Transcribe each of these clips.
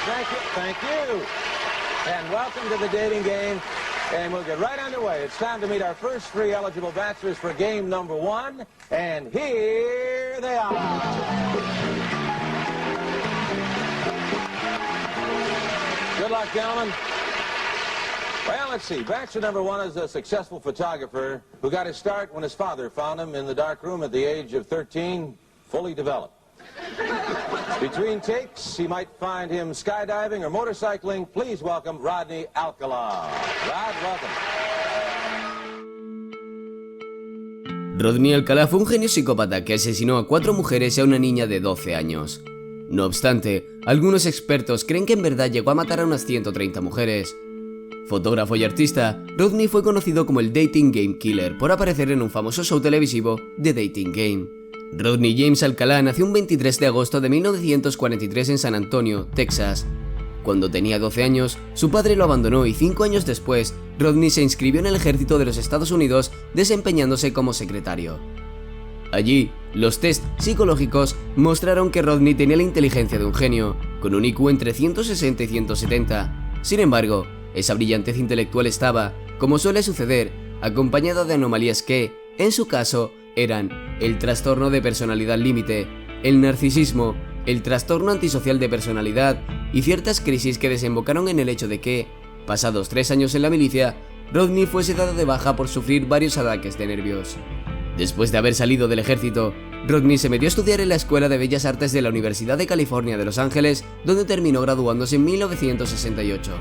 Thank you. And welcome to the dating game. And we'll get right underway. It's time to meet our first three eligible bachelors for game number one. And here they are. Good luck, gentlemen. Well, let's see. Bachelor number one is a successful photographer who got his start when his father found him in the dark room at the age of 13, fully developed. Between takes, he might find him skydiving or motorcycling. Please welcome Rodney Alcala. Rod, welcome. Rodney Alcala fue un genio psicópata que asesinó a 4 mujeres y a una niña de 12 años. No obstante, algunos expertos creen que en verdad llegó a matar a unas 130 mujeres. Fotógrafo y artista, Rodney fue conocido como el Dating Game Killer por aparecer en un famoso show televisivo, The Dating Game. Rodney James Alcala nació un 23 de agosto de 1943 en San Antonio, Texas. Cuando tenía 12 años, su padre lo abandonó y 5 años después, Rodney se inscribió en el ejército de los Estados Unidos desempeñándose como secretario. Allí, los test psicológicos mostraron que Rodney tenía la inteligencia de un genio, con un IQ entre 160 y 170. Sin embargo, esa brillantez intelectual estaba, como suele suceder, acompañada de anomalías que, en su caso, eran el trastorno de personalidad límite, el narcisismo, el trastorno antisocial de personalidad y ciertas crisis que desembocaron en el hecho de que, pasados 3 años en la milicia, Rodney fuese dado de baja por sufrir varios ataques de nervios. Después de haber salido del ejército, Rodney se metió a estudiar en la Escuela de Bellas Artes de la Universidad de California de Los Ángeles, donde terminó graduándose en 1968.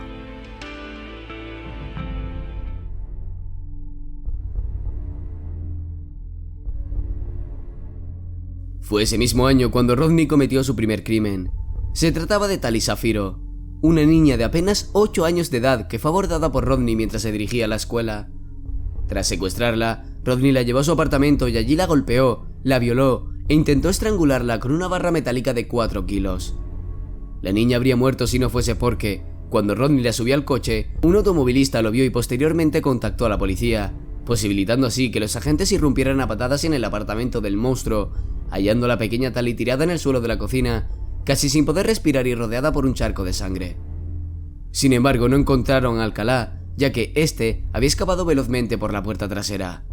Fue ese mismo año cuando Rodney cometió su primer crimen. Se trataba de Tali Shafiro, una niña de apenas 8 años de edad que fue abordada por Rodney mientras se dirigía a la escuela. Tras secuestrarla, Rodney la llevó a su apartamento y allí la golpeó, la violó e intentó estrangularla con una barra metálica de 4 kilos. La niña habría muerto si no fuese porque, cuando Rodney la subió al coche, un automovilista lo vio y posteriormente contactó a la policía, posibilitando así que los agentes irrumpieran a patadas en el apartamento del monstruo, hallando a la pequeña Tali tirada en el suelo de la cocina, casi sin poder respirar y rodeada por un charco de sangre. Sin embargo, no encontraron a Alcala, ya que este había escapado velozmente por la puerta trasera.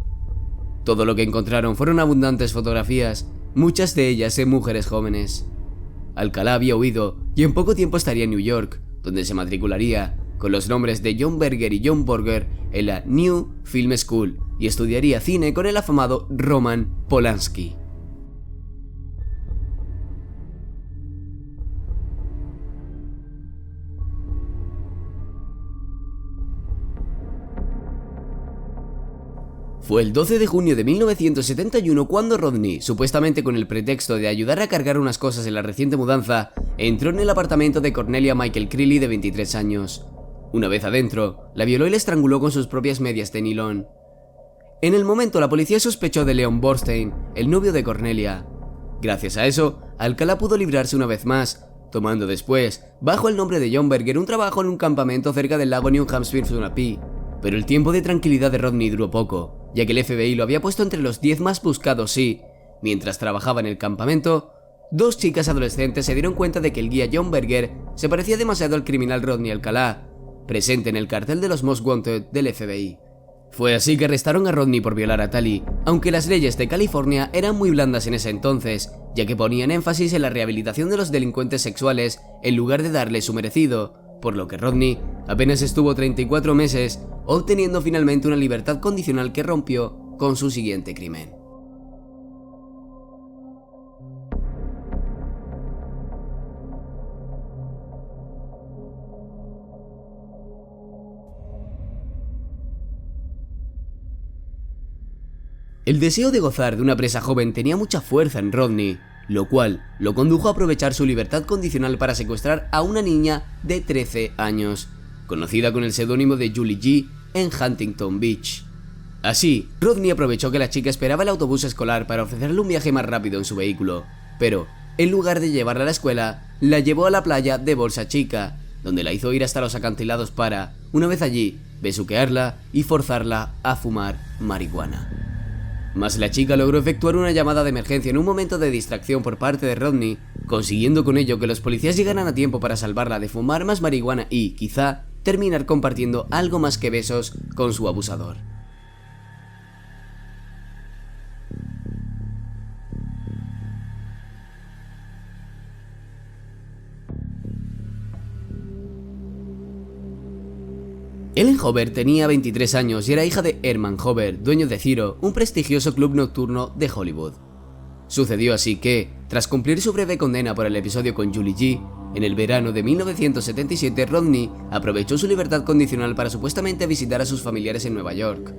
Todo lo que encontraron fueron abundantes fotografías, muchas de ellas de mujeres jóvenes. Alcala había huido y en poco tiempo estaría en New York, donde se matricularía con los nombres de John Berger y John Borger en la New Film School y estudiaría cine con el afamado Roman Polanski. Fue el 12 de junio de 1971 cuando Rodney, supuestamente con el pretexto de ayudar a cargar unas cosas en la reciente mudanza, entró en el apartamento de Cornelia Michael Creeley de 23 años. Una vez adentro, la violó y la estranguló con sus propias medias de nilón. En el momento la policía sospechó de Leon Borstein, el novio de Cornelia. Gracias a eso, Alcala pudo librarse una vez más, tomando después, bajo el nombre de John Berger, un trabajo en un campamento cerca del lago New Hampshire-Sunapee. Pero el tiempo de tranquilidad de Rodney duró poco, ya que el FBI lo había puesto entre los 10 más buscados y, mientras trabajaba en el campamento, 2 chicas adolescentes se dieron cuenta de que el guía John Berger se parecía demasiado al criminal Rodney Alcala, presente en el cartel de los Most Wanted del FBI. Fue así que arrestaron a Rodney por violar a Tali, aunque las leyes de California eran muy blandas en ese entonces, ya que ponían énfasis en la rehabilitación de los delincuentes sexuales en lugar de darle su merecido, por lo que Rodney apenas estuvo 34 meses, obteniendo finalmente una libertad condicional que rompió con su siguiente crimen. El deseo de gozar de una presa joven tenía mucha fuerza en Rodney, lo cual lo condujo a aprovechar su libertad condicional para secuestrar a una niña de 13 años, conocida con el seudónimo de Julie G. en Huntington Beach. Así, Rodney aprovechó que la chica esperaba el autobús escolar para ofrecerle un viaje más rápido en su vehículo, pero, en lugar de llevarla a la escuela, la llevó a la playa de Bolsa Chica, donde la hizo ir hasta los acantilados para, una vez allí, besuquearla y forzarla a fumar marihuana. Mas la chica logró efectuar una llamada de emergencia en un momento de distracción por parte de Rodney, consiguiendo con ello que los policías llegaran a tiempo para salvarla de fumar más marihuana y, quizá, terminar compartiendo algo más que besos con su abusador. Ellen Hoover tenía 23 años y era hija de Herman Hoover, dueño de Ciro, un prestigioso club nocturno de Hollywood. Sucedió así que, tras cumplir su breve condena por el episodio con Julie G, en el verano de 1977 Rodney aprovechó su libertad condicional para supuestamente visitar a sus familiares en Nueva York.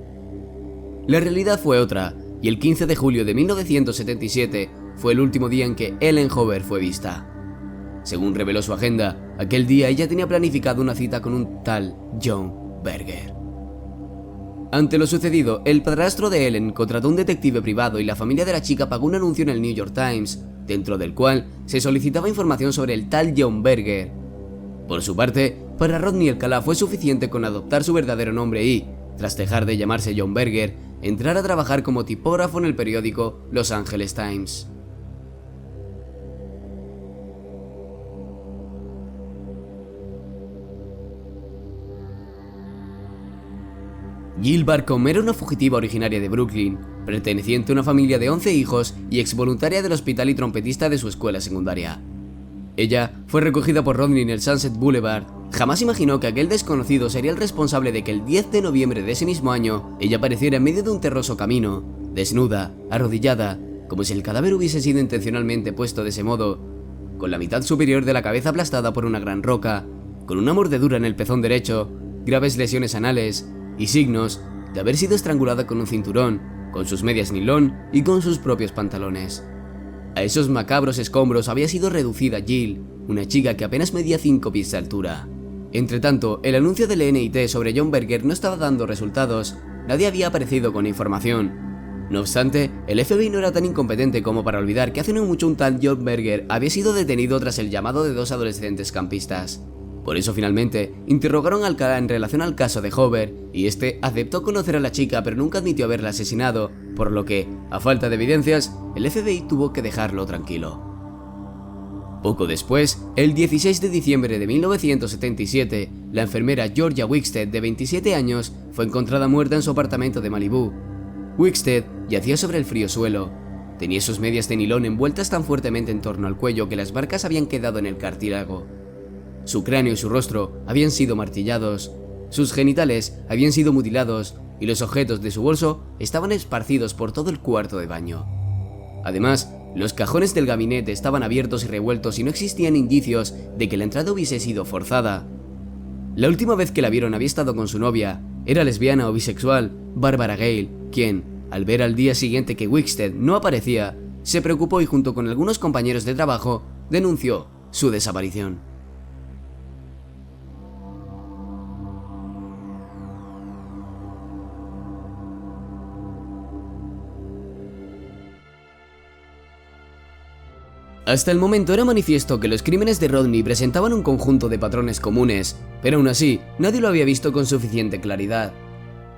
La realidad fue otra, y el 15 de julio de 1977 fue el último día en que Ellen Hoover fue vista. Según reveló su agenda, aquel día ella tenía planificado una cita con un tal John Berger. Ante lo sucedido, el padrastro de Ellen contrató un detective privado y la familia de la chica pagó un anuncio en el New York Times, dentro del cual se solicitaba información sobre el tal John Berger. Por su parte, para Rodney Alcalá fue suficiente con adoptar su verdadero nombre y, tras dejar de llamarse John Berger, entrar a trabajar como tipógrafo en el periódico Los Angeles Times. Jill Barcombe era una fugitiva originaria de Brooklyn, perteneciente a una familia de 11 hijos y exvoluntaria del hospital y trompetista de su escuela secundaria. Ella fue recogida por Rodney en el Sunset Boulevard. Jamás imaginó que aquel desconocido sería el responsable de que el 10 de noviembre de ese mismo año ella apareciera en medio de un terroso camino, desnuda, arrodillada, como si el cadáver hubiese sido intencionalmente puesto de ese modo, con la mitad superior de la cabeza aplastada por una gran roca, con una mordedura en el pezón derecho, graves lesiones anales y signos de haber sido estrangulada con un cinturón, con sus medias nilón y con sus propios pantalones. A esos macabros escombros había sido reducida Jill, una chica que apenas medía 5 pies de altura. Entretanto, el anuncio del NIT sobre John Berger no estaba dando resultados, nadie había aparecido con información. No obstante, el FBI no era tan incompetente como para olvidar que hace no mucho un tal John Berger había sido detenido tras el llamado de 2 adolescentes campistas. Por eso finalmente interrogaron a Alcalá en relación al caso de Hoover y este aceptó conocer a la chica pero nunca admitió haberla asesinado, por lo que, a falta de evidencias, el FBI tuvo que dejarlo tranquilo. Poco después, el 16 de diciembre de 1977, la enfermera Georgia Wickstead, de 27 años, fue encontrada muerta en su apartamento de Malibú. Wickstead yacía sobre el frío suelo. Tenía sus medias de nilón envueltas tan fuertemente en torno al cuello que las marcas habían quedado en el cartílago. Su cráneo y su rostro habían sido martillados, sus genitales habían sido mutilados y los objetos de su bolso estaban esparcidos por todo el cuarto de baño. Además, los cajones del gabinete estaban abiertos y revueltos y no existían indicios de que la entrada hubiese sido forzada. La última vez que la vieron había estado con su novia, era lesbiana o bisexual, Barbara Gale, quien, al ver al día siguiente que Wickstead no aparecía, se preocupó y junto con algunos compañeros de trabajo denunció su desaparición. Hasta el momento era manifiesto que los crímenes de Rodney presentaban un conjunto de patrones comunes, pero aún así nadie lo había visto con suficiente claridad.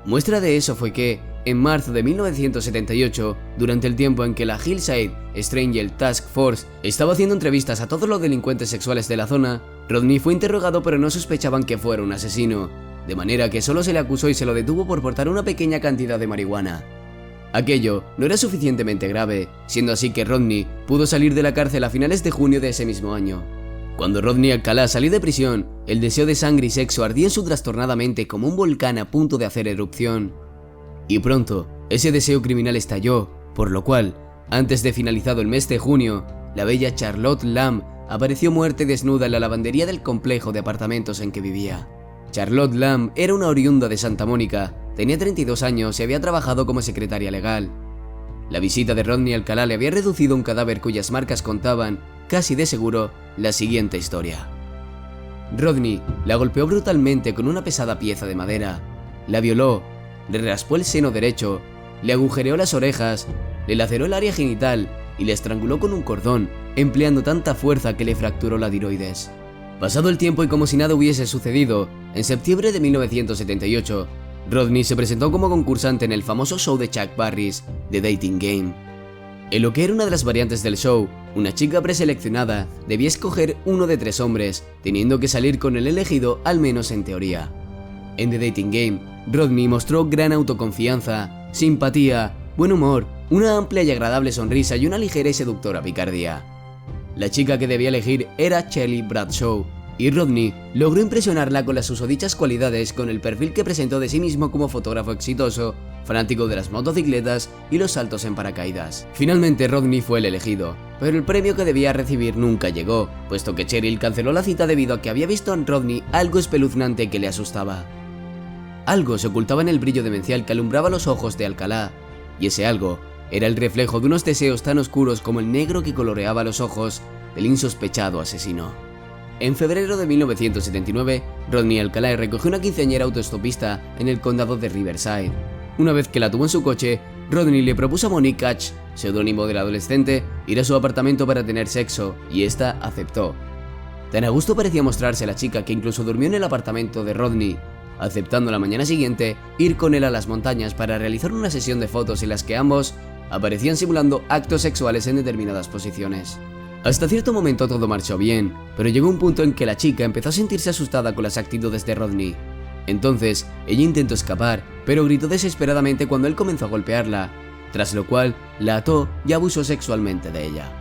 Muestra de eso fue que, en marzo de 1978, durante el tiempo en que la Hillside Stranger Task Force estaba haciendo entrevistas a todos los delincuentes sexuales de la zona, Rodney fue interrogado pero no sospechaban que fuera un asesino, de manera que solo se le acusó y se lo detuvo por portar una pequeña cantidad de marihuana. Aquello no era suficientemente grave, siendo así que Rodney pudo salir de la cárcel a finales de junio de ese mismo año. Cuando Rodney Alcalá salió de prisión, el deseo de sangre y sexo ardía en su trastornada mente como un volcán a punto de hacer erupción. Y pronto, ese deseo criminal estalló, por lo cual, antes de finalizado el mes de junio, la bella Charlotte Lamb apareció muerta y desnuda en la lavandería del complejo de apartamentos en que vivía. Charlotte Lamb era una oriunda de Santa Mónica, tenía 32 años y había trabajado como secretaria legal. La visita de Rodney Alcalá le había reducido un cadáver cuyas marcas contaban, casi de seguro, la siguiente historia. Rodney la golpeó brutalmente con una pesada pieza de madera, la violó, le raspó el seno derecho, le agujereó las orejas, le laceró el área genital y le estranguló con un cordón, empleando tanta fuerza que le fracturó la tiroides. Pasado el tiempo y como si nada hubiese sucedido, en septiembre de 1978, Rodney se presentó como concursante en el famoso show de Chuck Barris, The Dating Game. En lo que era una de las variantes del show, una chica preseleccionada debía escoger uno de 3 hombres, teniendo que salir con el elegido al menos en teoría. En The Dating Game, Rodney mostró gran autoconfianza, simpatía, buen humor, una amplia y agradable sonrisa y una ligera y seductora picardía. La chica que debía elegir era Shelley Bradshaw, y Rodney logró impresionarla con las susodichas cualidades con el perfil que presentó de sí mismo como fotógrafo exitoso, fanático de las motocicletas y los saltos en paracaídas. Finalmente Rodney fue el elegido, pero el premio que debía recibir nunca llegó, puesto que Cheryl canceló la cita debido a que había visto en Rodney algo espeluznante que le asustaba. Algo se ocultaba en el brillo demencial que alumbraba los ojos de Alcalá, y ese algo era el reflejo de unos deseos tan oscuros como el negro que coloreaba los ojos del insospechado asesino. En febrero de 1979, Rodney Alcalá recogió una quinceañera autoestopista en el condado de Riverside. Una vez que la tuvo en su coche, Rodney le propuso a Monique Catch, seudónimo del adolescente, ir a su apartamento para tener sexo, y esta aceptó. Tan a gusto parecía mostrarse la chica que incluso durmió en el apartamento de Rodney, aceptando la mañana siguiente ir con él a las montañas para realizar una sesión de fotos en las que ambos aparecían simulando actos sexuales en determinadas posiciones. Hasta cierto momento todo marchó bien, pero llegó un punto en que la chica empezó a sentirse asustada con las actitudes de Rodney. Entonces, ella intentó escapar, pero gritó desesperadamente cuando él comenzó a golpearla, tras lo cual la ató y abusó sexualmente de ella.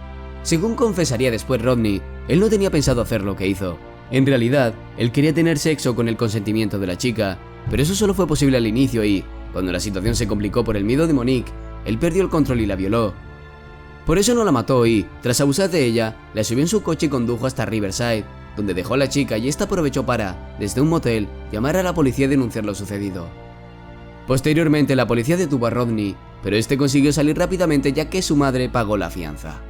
Según confesaría después Rodney, él no tenía pensado hacer lo que hizo. En realidad, él quería tener sexo con el consentimiento de la chica, pero eso solo fue posible al inicio y, cuando la situación se complicó por el miedo de Monique, él perdió el control y la violó. Por eso no la mató y, tras abusar de ella, la subió en su coche y condujo hasta Riverside, donde dejó a la chica y esta aprovechó para, desde un motel, llamar a la policía y denunciar lo sucedido. Posteriormente la policía detuvo a Rodney, pero este consiguió salir rápidamente ya que su madre pagó la fianza.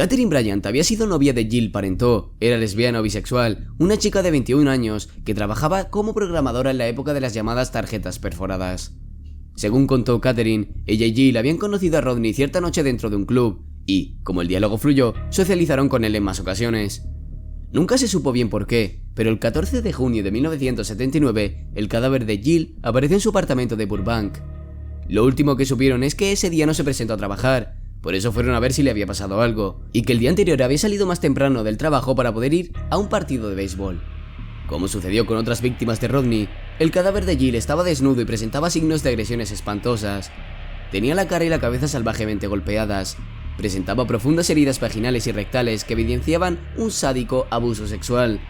Katherine Bryant había sido novia de Jill Parenteau, era lesbiana o bisexual, una chica de 21 años que trabajaba como programadora en la época de las llamadas tarjetas perforadas. Según contó Katherine, ella y Jill habían conocido a Rodney cierta noche dentro de un club y, como el diálogo fluyó, socializaron con él en más ocasiones. Nunca se supo bien por qué, pero el 14 de junio de 1979, el cadáver de Jill apareció en su apartamento de Burbank. Lo último que supieron es que ese día no se presentó a trabajar, por eso fueron a ver si le había pasado algo, y que el día anterior había salido más temprano del trabajo para poder ir a un partido de béisbol. Como sucedió con otras víctimas de Rodney, el cadáver de Jill estaba desnudo y presentaba signos de agresiones espantosas. Tenía la cara y la cabeza salvajemente golpeadas, presentaba profundas heridas vaginales y rectales que evidenciaban un sádico abuso sexual.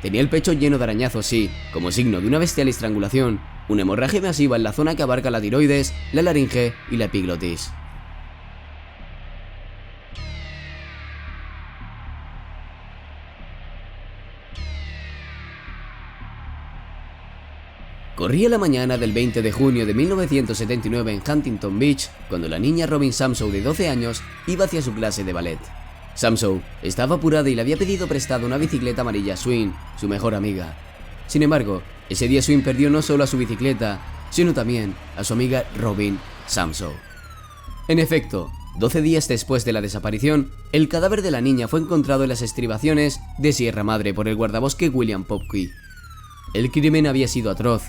Tenía el pecho lleno de arañazos y, como signo de una bestial estrangulación, una hemorragia masiva en la zona que abarca la tiroides, la laringe y la epiglotis. Corría la mañana del 20 de junio de 1979 en Huntington Beach, cuando la niña Robin Samsoe de 12 años iba hacia su clase de ballet. Samsoe estaba apurada y le había pedido prestado una bicicleta amarilla a Swing, su mejor amiga. Sin embargo, ese día Swing perdió no solo a su bicicleta, sino también a su amiga Robin Samsoe. En efecto, 12 días después de la desaparición, el cadáver de la niña fue encontrado en las estribaciones de Sierra Madre por el guardabosque William Popke. El crimen había sido atroz.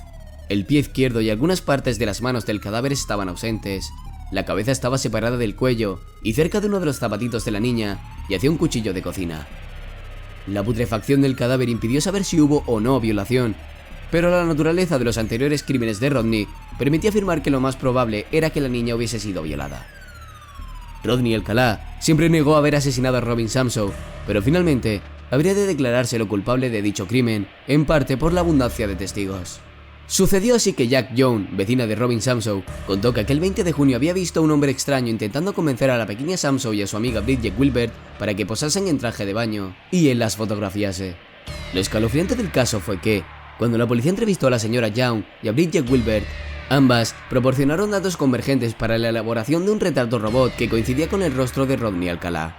El pie izquierdo y algunas partes de las manos del cadáver estaban ausentes. La cabeza estaba separada del cuello y cerca de uno de los zapatitos de la niña yacía un cuchillo de cocina. La putrefacción del cadáver impidió saber si hubo o no violación, pero la naturaleza de los anteriores crímenes de Rodney permitía afirmar que lo más probable era que la niña hubiese sido violada. Rodney Alcalá siempre negó haber asesinado a Robin Samsoe, pero finalmente habría de declarárselo culpable de dicho crimen, en parte por la abundancia de testigos. Sucedió así que Jack Young, vecina de Robin Samsoe, contó que aquel 20 de junio había visto a un hombre extraño intentando convencer a la pequeña Samsoe y a su amiga Bridget Wilbert para que posasen en traje de baño y él las fotografiase. Lo escalofriante del caso fue que, cuando la policía entrevistó a la señora Young y a Bridget Wilbert, ambas proporcionaron datos convergentes para la elaboración de un retrato robot que coincidía con el rostro de Rodney Alcalá.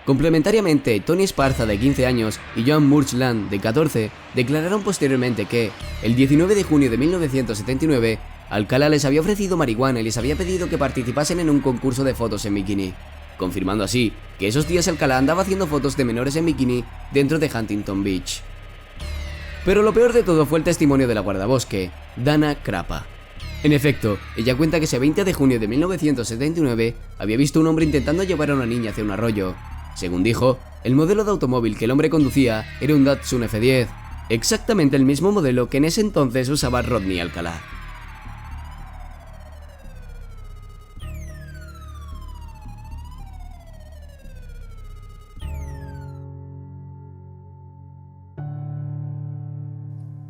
Complementariamente, Tony Esparza, de 15 años, y Joan Murchland, de 14, declararon posteriormente que, el 19 de junio de 1979, Alcalá les había ofrecido marihuana y les había pedido que participasen en un concurso de fotos en bikini, confirmando así que esos días Alcalá andaba haciendo fotos de menores en bikini dentro de Huntington Beach. Pero lo peor de todo fue el testimonio de la guardabosque, Dana Krapa. En efecto, ella cuenta que ese 20 de junio de 1979 había visto a un hombre intentando llevar a una niña hacia un arroyo. Según dijo, el modelo de automóvil que el hombre conducía era un Datsun F10, exactamente el mismo modelo que en ese entonces usaba Rodney Alcalá.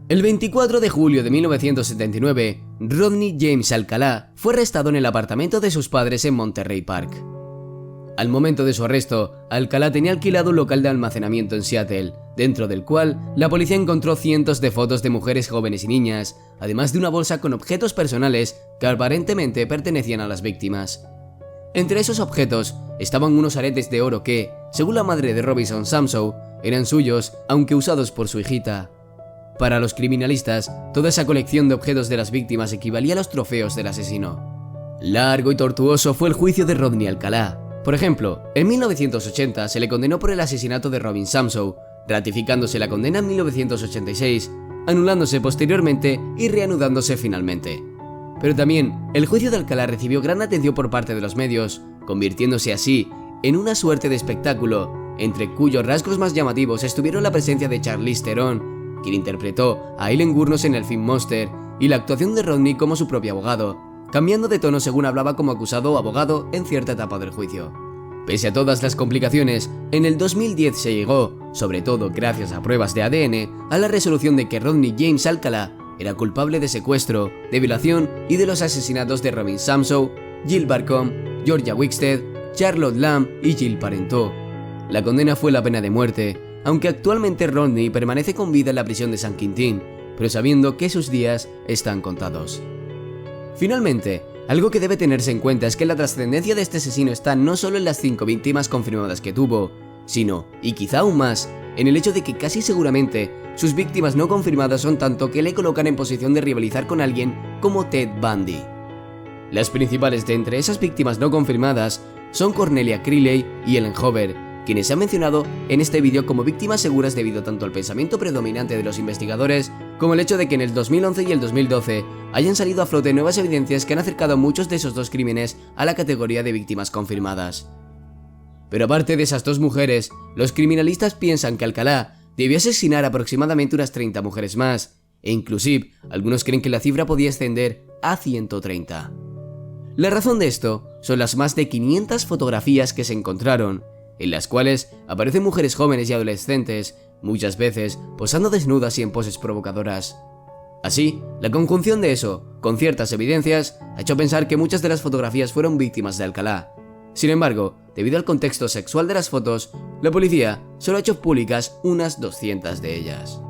El 24 de julio de 1979, Rodney James Alcalá fue arrestado en el apartamento de sus padres en Monterey Park. Al momento de su arresto, Alcalá tenía alquilado un local de almacenamiento en Seattle, dentro del cual la policía encontró cientos de fotos de mujeres jóvenes y niñas, además de una bolsa con objetos personales que aparentemente pertenecían a las víctimas. Entre esos objetos estaban unos aretes de oro que, según la madre de Robinson Samsoe, eran suyos, aunque usados por su hijita. Para los criminalistas, toda esa colección de objetos de las víctimas equivalía a los trofeos del asesino. Largo y tortuoso fue el juicio de Rodney Alcalá. Por ejemplo, en 1980 se le condenó por el asesinato de Robin Samsoe, ratificándose la condena en 1986, anulándose posteriormente y reanudándose finalmente. Pero también, el juicio de Alcalá recibió gran atención por parte de los medios, convirtiéndose así en una suerte de espectáculo, entre cuyos rasgos más llamativos estuvieron la presencia de Charlize Theron, quien interpretó a Eileen Wuornos en el film Monster, y la actuación de Rodney como su propio abogado, cambiando de tono según hablaba como acusado o abogado en cierta etapa del juicio. Pese a todas las complicaciones, en el 2010 se llegó, sobre todo gracias a pruebas de ADN, a la resolución de que Rodney James Alcalá era culpable de secuestro, de violación y de los asesinatos de Robin Samsoe, Jill Barcombe, Georgia Wickstead, Charlotte Lamb y Jill Parenteau. La condena fue la pena de muerte, aunque actualmente Rodney permanece con vida en la prisión de San Quintín, pero sabiendo que sus días están contados. Finalmente, algo que debe tenerse en cuenta es que la trascendencia de este asesino está no solo en las 5 víctimas confirmadas que tuvo, sino, y quizá aún más, en el hecho de que casi seguramente sus víctimas no confirmadas son tanto que le colocan en posición de rivalizar con alguien como Ted Bundy. Las principales de entre esas víctimas no confirmadas son Cornelia Crilley y Ellen Hoover, quienes se han mencionado en este vídeo como víctimas seguras debido tanto al pensamiento predominante de los investigadores como el hecho de que en el 2011 y el 2012 hayan salido a flote nuevas evidencias que han acercado a muchos de esos dos crímenes a la categoría de víctimas confirmadas. Pero aparte de esas dos mujeres, los criminalistas piensan que Alcalá debió asesinar aproximadamente unas 30 mujeres más, e inclusive algunos creen que la cifra podía ascender a 130. La razón de esto son las más de 500 fotografías que se encontraron, en las cuales aparecen mujeres jóvenes y adolescentes, muchas veces posando desnudas y en poses provocadoras. Así, la conjunción de eso, con ciertas evidencias, ha hecho pensar que muchas de las fotografías fueron víctimas de Alcalá. Sin embargo, debido al contexto sexual de las fotos, la policía solo ha hecho públicas unas 200 de ellas.